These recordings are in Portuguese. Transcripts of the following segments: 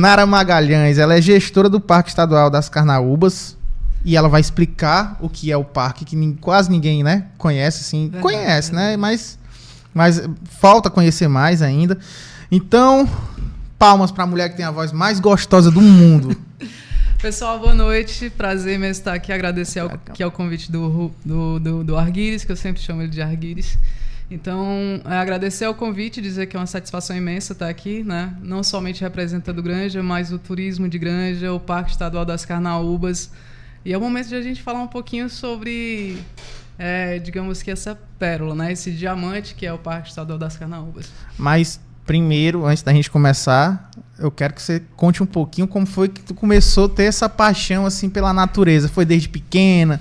Nara Magalhães, ela é gestora do Parque Estadual das Carnaúbas e ela vai explicar o que é o parque, que quase ninguém, né, conhece, assim, verdade, conhece, verdade, né, mas falta conhecer mais ainda. Então, palmas para a mulher que tem a voz mais gostosa do mundo. Pessoal, boa noite, prazer mesmo estar aqui, agradecer aqui ao convite do Arguires, que eu sempre chamo ele de Arguires. Então, agradecer ao convite, dizer que é uma satisfação imensa estar aqui, né? Não somente representando Granja, mas o turismo de Granja, o Parque Estadual das Carnaúbas. E é o momento de a gente falar um pouquinho sobre, digamos que essa pérola, né? Esse diamante que é o Parque Estadual das Carnaúbas. Mas, primeiro, antes da gente começar, eu quero que você conte um pouquinho como foi que tu começou a ter essa paixão assim, pela natureza. Foi desde pequena?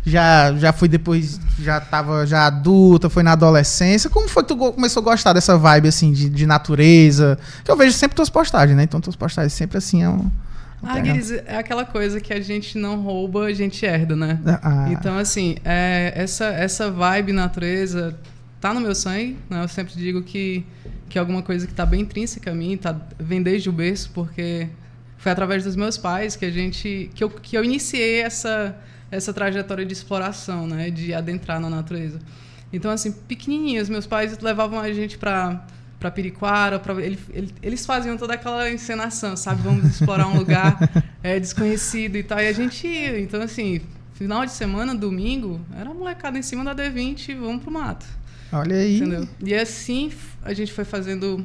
Já foi depois, já estava já adulta, foi na adolescência. Como foi que tu começou a gostar dessa vibe assim, de natureza? Que eu vejo sempre tuas postagens, né? Então tuas postagens sempre assim Arguires, é aquela coisa que a gente não rouba, a gente herda, né? Então, assim, essa vibe natureza tá no meu sangue, né? Eu sempre digo que é alguma coisa que tá bem intrínseca a mim, vem desde o berço, porque foi através dos meus pais que eu iniciei essa trajetória de exploração, né, de adentrar na natureza. Então, assim, pequenininhos, meus pais levavam a gente para Piriquara, eles faziam toda aquela encenação, sabe? Vamos explorar um lugar desconhecido e tal, e a gente ia. Então, assim, final de semana, domingo, era molecada em cima da D20, vamos pro mato. Olha aí. Entendeu? E assim, a gente foi fazendo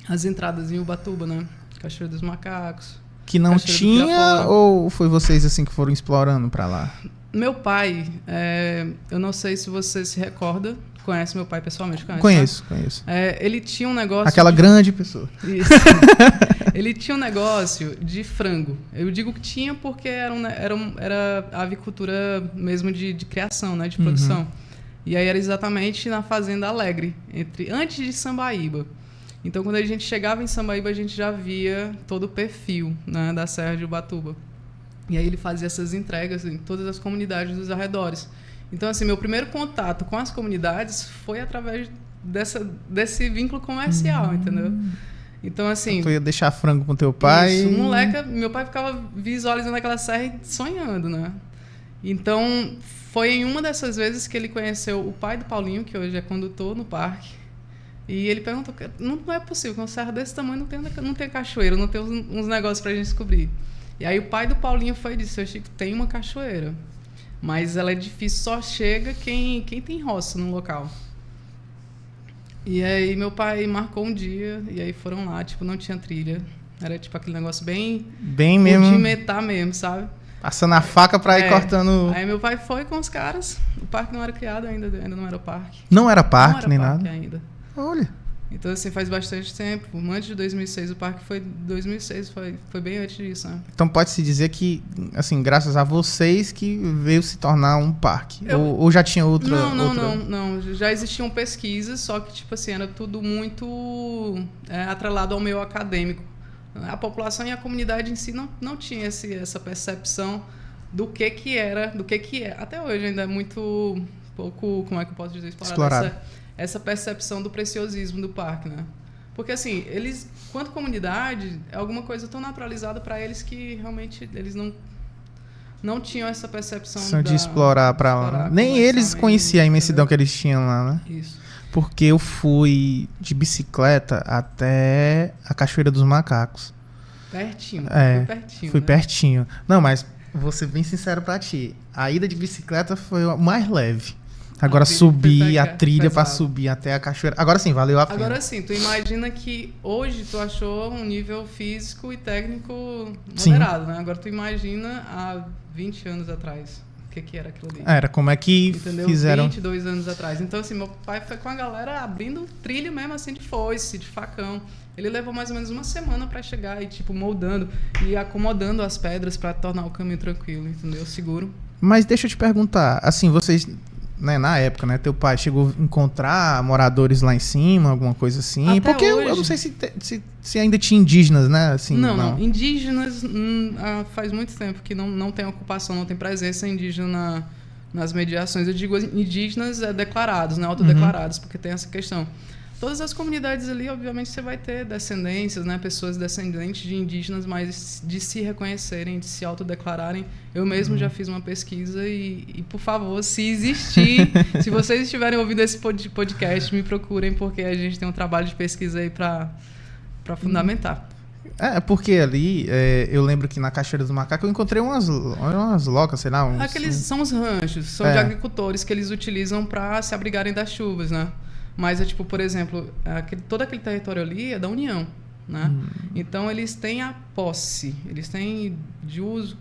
as entradas em Ubatuba, né? Cachoeira dos Macacos. Que não tinha, ou foi vocês assim que foram explorando para lá? Meu pai, eu não sei se você se recorda, conhece meu pai pessoalmente? Conheço. Ele tinha um negócio... Aquela grande pessoa. Isso. Ele tinha um negócio de frango. Eu digo que tinha porque era avicultura mesmo de criação, né, de produção. E aí era exatamente na Fazenda Alegre, antes de Sambaíba. Então, quando a gente chegava em Sambaíba, a gente já via todo o perfil, né, da Serra de Ubatuba. E aí ele fazia essas entregas em todas as comunidades dos arredores. Então, assim, meu primeiro contato com as comunidades foi através desse vínculo comercial, entendeu? Então, assim... Tu ia deixar frango com teu pai? Isso, moleque, meu pai ficava visualizando aquela serra e sonhando, né? Então, foi em uma dessas vezes que ele conheceu o pai do Paulinho, que hoje é condutor no parque. E ele perguntou, não é possível, com uma serra desse tamanho não tem cachoeira, não tem uns negócios pra gente descobrir. E aí o pai do Paulinho foi e disse, seu Chico, tem uma cachoeira, mas ela é difícil, só chega quem tem roça no local. E aí meu pai marcou um dia, e aí foram lá, tipo, não tinha trilha, era tipo aquele negócio bem mesmo, rudimentar mesmo, sabe? Passando a faca pra ir cortando... Aí meu pai foi com os caras, o parque não era criado ainda não era o parque. Não era parque, nem parque nada? Ainda. Olha. Então, assim, faz bastante tempo. Antes de 2006, o parque foi... 2006 foi bem antes disso, né? Então, pode-se dizer que, assim, graças a vocês que veio se tornar um parque? Ou já tinha outra... Não. Já existiam pesquisas, só que, tipo assim, era tudo muito atrelado ao meio acadêmico. A população e a comunidade em si não tinha essa percepção do que era, do que é. Até hoje ainda é muito pouco, como é que eu posso dizer? Explorado. Essa percepção do preciosismo do parque, né? Porque, assim, eles, quanto comunidade, é alguma coisa tão naturalizada para eles que realmente eles não tinham essa percepção de explorar para lá. Nem eles conheciam a imensidão que eles tinham lá, né? Isso. Porque eu fui de bicicleta até a Cachoeira dos Macacos. Pertinho. Fui pertinho. Não, mas vou ser bem sincero para ti. A ida de bicicleta foi o mais leve. Agora subir a trilha para subir até a cachoeira. Agora sim, valeu a pena. Agora sim, tu imagina que hoje tu achou um nível físico e técnico moderado, né? Agora tu imagina há 20 anos atrás. O que era aquilo ali? Era, como é que fizeram... 22 anos atrás. Então, assim, meu pai foi com a galera abrindo trilha mesmo, assim, de foice, de facão. Ele levou mais ou menos uma semana para chegar e, tipo, moldando e acomodando as pedras para tornar o caminho tranquilo, entendeu? Seguro. Mas deixa eu te perguntar, assim, vocês... Né, na época, né? Teu pai chegou a encontrar moradores lá em cima, alguma coisa assim? Até porque hoje... eu não sei se ainda tinha indígenas, né? Assim, não. Indígenas faz muito tempo que não tem ocupação, não tem presença indígena nas mediações. Eu digo indígenas declarados, né? Autodeclarados, porque tem essa questão. todas as comunidades ali, obviamente, você vai ter descendências, né? Pessoas descendentes de indígenas, mas de se reconhecerem, de se autodeclararem. Eu mesmo já fiz uma pesquisa e, por favor, se existir, se vocês estiverem ouvindo esse podcast, me procurem, porque a gente tem um trabalho de pesquisa aí para fundamentar. Porque ali, eu lembro que na Cachoeira do Macaco eu encontrei umas locas, sei lá. Aqueles são os ranchos, são de agricultores que eles utilizam para se abrigarem das chuvas, né? Mas tipo, por exemplo, todo aquele território ali é da União, né? Então eles têm a posse, eles têm de uso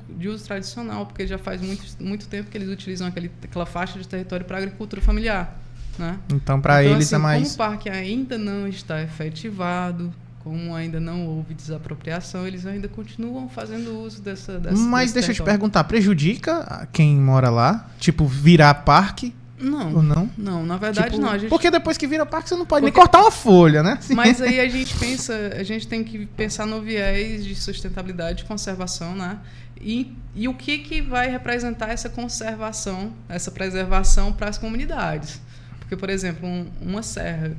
tradicional, porque já faz muito tempo que eles utilizam aquela faixa de território para agricultura familiar, né? Então para eles assim, é mais... Como o parque ainda não está efetivado, como ainda não houve desapropriação, eles ainda continuam fazendo uso dessa Mas deixa eu te perguntar, prejudica quem mora lá? Tipo, virar parque? Não. Ou não? Não, na verdade tipo, não. Porque depois que vira parque, você não pode nem cortar uma folha, né? Mas aí a gente tem que pensar no viés de sustentabilidade e conservação, né? E o que vai representar essa conservação, essa preservação para as comunidades. Porque, por exemplo, uma serra,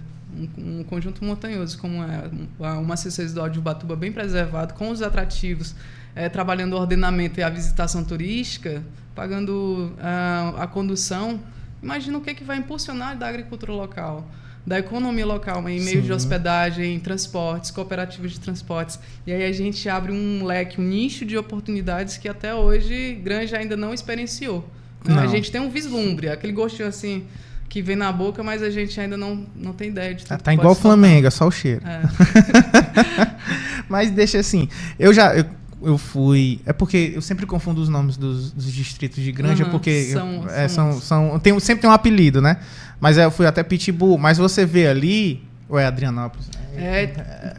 um conjunto montanhoso, como é o Maciço Residual de Ubatuba, bem preservado, com os atrativos, trabalhando o ordenamento e a visitação turística, pagando a condução. Imagina o que vai impulsionar da agricultura local, da economia local, em meio de hospedagem, transportes, cooperativas de transportes. E aí a gente abre um leque, um nicho de oportunidades que até hoje Granja ainda não experienciou. Né? A gente tem um vislumbre, aquele gostinho assim que vem na boca, mas a gente ainda não tem ideia de tudo. Tá igual o Flamengo, é só o cheiro. Mas deixa assim, eu fui... É porque eu sempre confundo os nomes dos distritos de Granja, porque sempre tem um apelido, né? Mas eu fui até Pitbull. Mas você vê ali... Ou é Adrianópolis?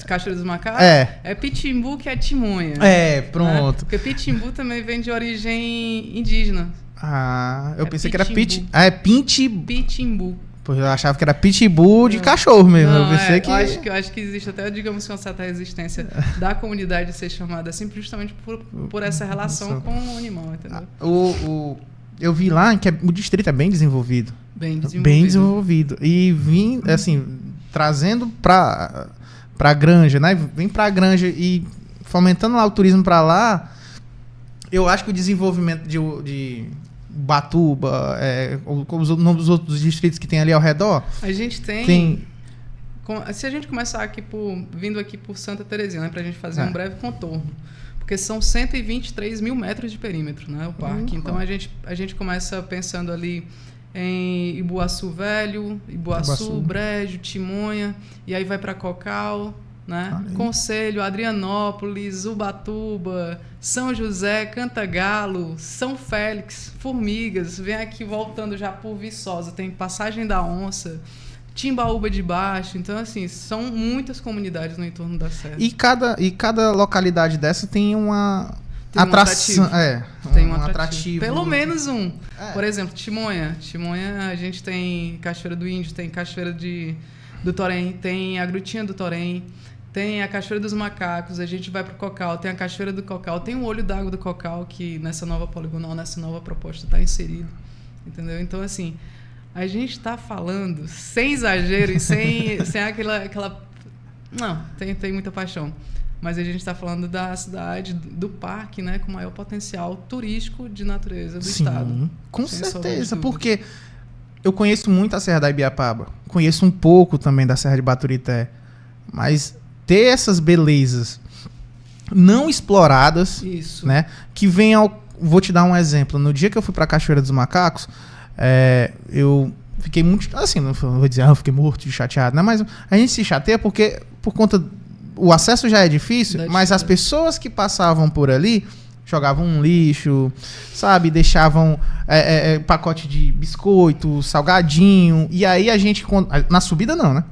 Cachoeira dos Macacos? É Pitimbu, que é Timonha. Pronto. Né? Porque Pitimbu também vem de origem indígena. Eu pensei que era Pitimbu. Pitimbu. Porque eu achava que era pitbull de cachorro mesmo. Não, eu pensei que... eu acho que existe até, digamos que uma certa resistência da comunidade ser chamada assim, justamente por essa relação com o animal, entendeu? Eu vi lá que o distrito é bem desenvolvido. Bem desenvolvido. E vim, assim, trazendo pra Granja, né? Vim pra Granja e fomentando lá o turismo pra lá. Eu acho que o desenvolvimento de Ubatuba, os nomes dos outros distritos que tem ali ao redor. A gente tem... Se a gente começar aqui vindo aqui por Santa Terezinha, né, pra gente fazer um breve contorno. Porque são 123 mil metros de perímetro, né, o parque. Então a gente começa pensando ali em Ibuaçu Velho, Ibuaçu, Brejo, Timonha, e aí vai para Cocal, né? Conselho, Adrianópolis, Ubatuba, São José, Cantagalo, São Félix, Formigas, vem aqui voltando já por Viçosa, tem Passagem da Onça, Timbaúba de Baixo. Então, assim, são muitas comunidades no entorno da Serra. E cada localidade dessa tem uma atração. Tem um atrativo. Pelo menos um. Por exemplo, Timonha. Timonha, a gente tem Cachoeira do Índio, tem Cachoeira do Torém, tem a Grutinha do Torém, tem a Cachoeira dos Macacos, a gente vai para o Cocal, tem a Cachoeira do Cocal, tem o Olho d'Água do Cocal, que nessa nova poligonal, nessa nova proposta está inserido. Entendeu? Então, assim, a gente está falando sem exagero e sem aquela... Não, tem muita paixão. Mas a gente está falando da cidade, do parque, né, com maior potencial turístico de natureza do estado. Com certeza, porque eu conheço muito a Serra da Ibiapaba, conheço um pouco também da Serra de Baturité, mas ter essas belezas não exploradas, né, que vem Vou te dar um exemplo. No dia que eu fui para a Cachoeira dos Macacos, eu fiquei muito... Assim, não vou dizer, eu fiquei morto de chateado, né? Mas a gente se chateia porque, por conta... O acesso já é difícil, mas as pessoas que passavam por ali jogavam um lixo, sabe? Deixavam pacote de biscoito, salgadinho. E aí a gente... Na subida não, né?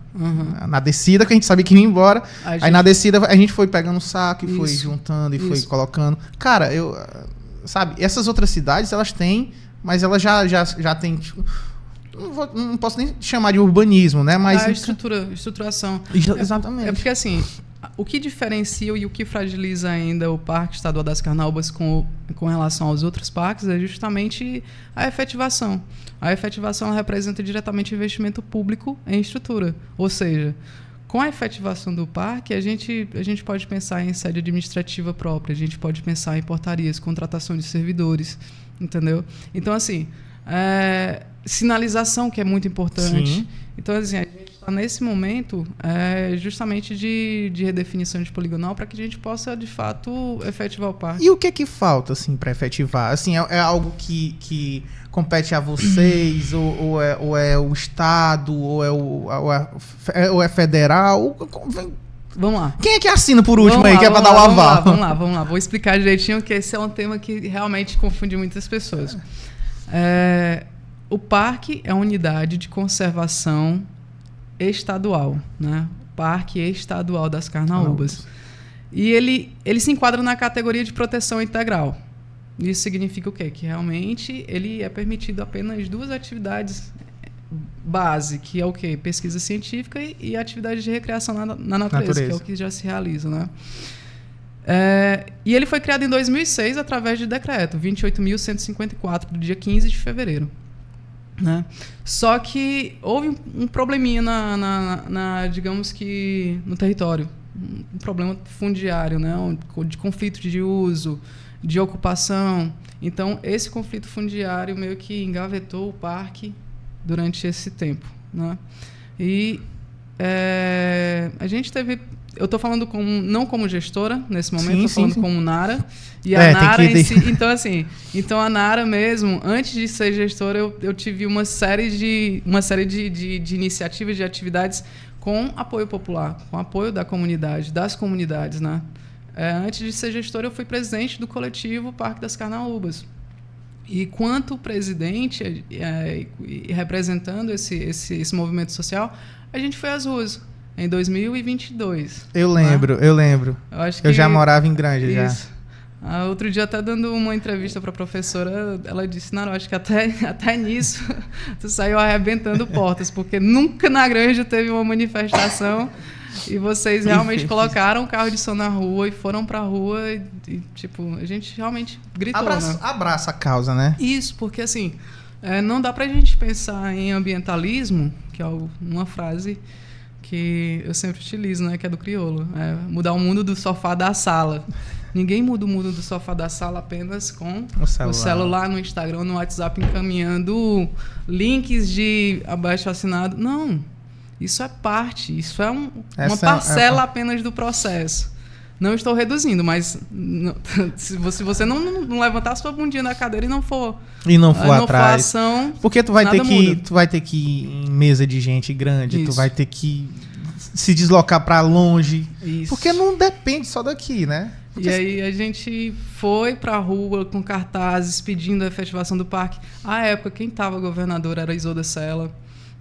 Na descida, que a gente sabia que ia embora. Aí na descida a gente foi pegando o saco e foi juntando e foi colocando. Cara, sabe? Essas outras cidades, elas têm... Mas elas já têm... Tipo, não posso nem chamar de urbanismo, né? Mas estruturação. Exatamente. Porque assim... o que diferencia e o que fragiliza ainda o Parque Estadual das Carnaúbas com relação aos outros parques é justamente a efetivação. A efetivação representa diretamente investimento público em estrutura. Ou seja, com a efetivação do parque, a gente pode pensar em sede administrativa própria, a gente pode pensar em portarias, contratação de servidores, entendeu? Então, assim, sinalização, que é muito importante. Sim. Então, assim, a gente está nesse momento justamente de redefinição de poligonal para que a gente possa, de fato, efetivar o parque. E o que é que falta, assim, para efetivar? Assim, é algo que compete a vocês, ou é o Estado, ou é federal? Vamos lá. Quem é que assina por último aí, que é para dar o aval? Vamos lá. Vou explicar direitinho, que esse é um tema que realmente confunde muitas pessoas. O parque é a unidade de conservação estadual, né? Parque Estadual das Carnaúbas. E ele se enquadra na categoria de proteção integral. Isso significa o quê? Que realmente ele é permitido apenas 2 atividades base, que é o quê? Pesquisa científica e atividade de recreação na natureza, que é o que já se realiza, né? E ele foi criado em 2006 através de decreto 28.154, do dia 15 de fevereiro. Né? Só que houve um probleminha digamos que no território, um problema fundiário, né? De conflito de uso, de ocupação. Então esse conflito fundiário meio que engavetou o parque durante esse tempo, né? E a gente teve, eu estou falando não como gestora nesse momento, estou falando como Nara. E a Nara em si, então a Nara mesmo, antes de ser gestora, eu tive uma série de iniciativas, de atividades com apoio popular, com apoio da comunidade, das comunidades, né? Antes de ser gestora, eu fui presidente do coletivo Parque das Carnaúbas. E quanto presidente, representando esse movimento social, a gente foi às ruas. Em 2022. Eu lembro. Eu já morava em Granja, isso. Já. Outro dia, até dando uma entrevista para a professora, ela disse, não, acho que até nisso tu saiu arrebentando portas, porque nunca na Granja teve uma manifestação e vocês realmente colocaram o carro de som na rua e foram para a rua e, tipo, a gente realmente gritou. Abraça a causa, né? Isso, porque assim, não dá para a gente pensar em ambientalismo, que é uma frase que eu sempre utilizo, né, que é do crioulo, mudar o mundo do sofá da sala. Ninguém muda o mundo do sofá da sala apenas com o celular, no Instagram, no WhatsApp, encaminhando links de abaixo-assinado. Não, isso é parte, isso é uma parcela apenas do processo. Não estou reduzindo, mas se você não levantar a sua bundinha da cadeira e não for atrás, ação, porque tu vai ter que ir em mesa de gente grande, isso. Tu vai ter que se deslocar para longe, isso. Porque não depende só daqui, né? Porque e aí a gente foi para a rua com cartazes pedindo a efetivação do parque. À época, quem estava governadora era a Isolda Sela.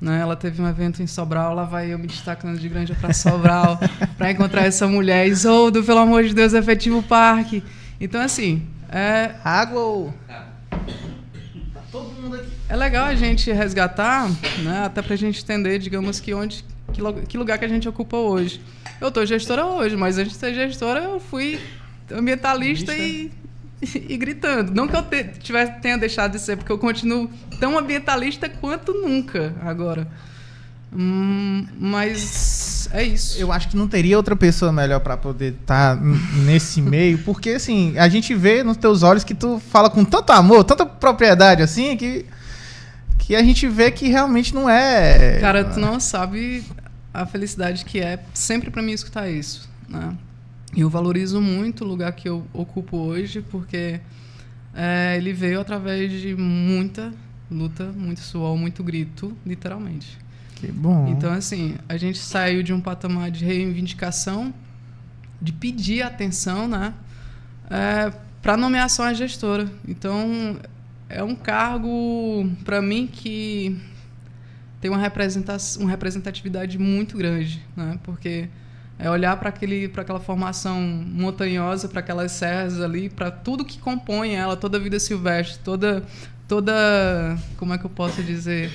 Né? Ela teve um evento em Sobral, lá vai eu me destacando de Granja para Sobral para encontrar essa mulher. Isoldo, pelo amor de Deus, efetiva o parque. Então, assim... Água! Todo mundo aqui. É legal a gente resgatar, né? Até para a gente entender, digamos, que lugar que a gente ocupa hoje. Eu estou gestora hoje, mas antes de ser gestora, eu fui ambientalista e gritando. Não que eu tenha deixado de ser, porque eu continuo tão ambientalista quanto nunca agora. Mas é isso. Eu acho que não teria outra pessoa melhor para poder estar nesse meio, porque assim, a gente vê nos teus olhos que tu fala com tanto amor, tanta propriedade assim, que a gente vê que realmente não é... Cara, tu não sabe a felicidade que é sempre para mim escutar isso, né? Eu valorizo muito o lugar que eu ocupo hoje, porque ele veio através de muita luta, muito suor, muito grito, literalmente. Que bom. Então, assim, a gente saiu de um patamar de reivindicação, de pedir atenção, né, para nomeação à gestora. Então, é um cargo, para mim, que tem uma representatividade muito grande, né, porque... olhar para aquela formação montanhosa, para aquelas serras ali, para tudo que compõe ela, toda a vida silvestre, toda, como é que eu posso dizer?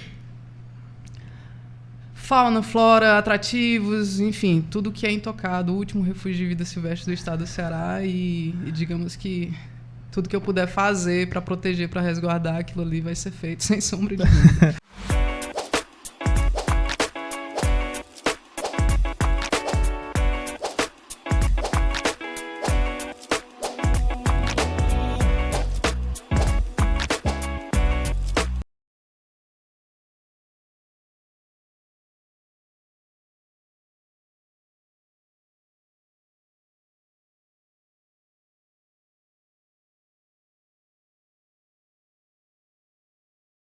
fauna, flora, atrativos, enfim, tudo que é intocado, o último refúgio de vida silvestre do estado do Ceará e digamos que tudo que eu puder fazer para proteger, para resguardar aquilo ali vai ser feito, sem sombra de dúvida.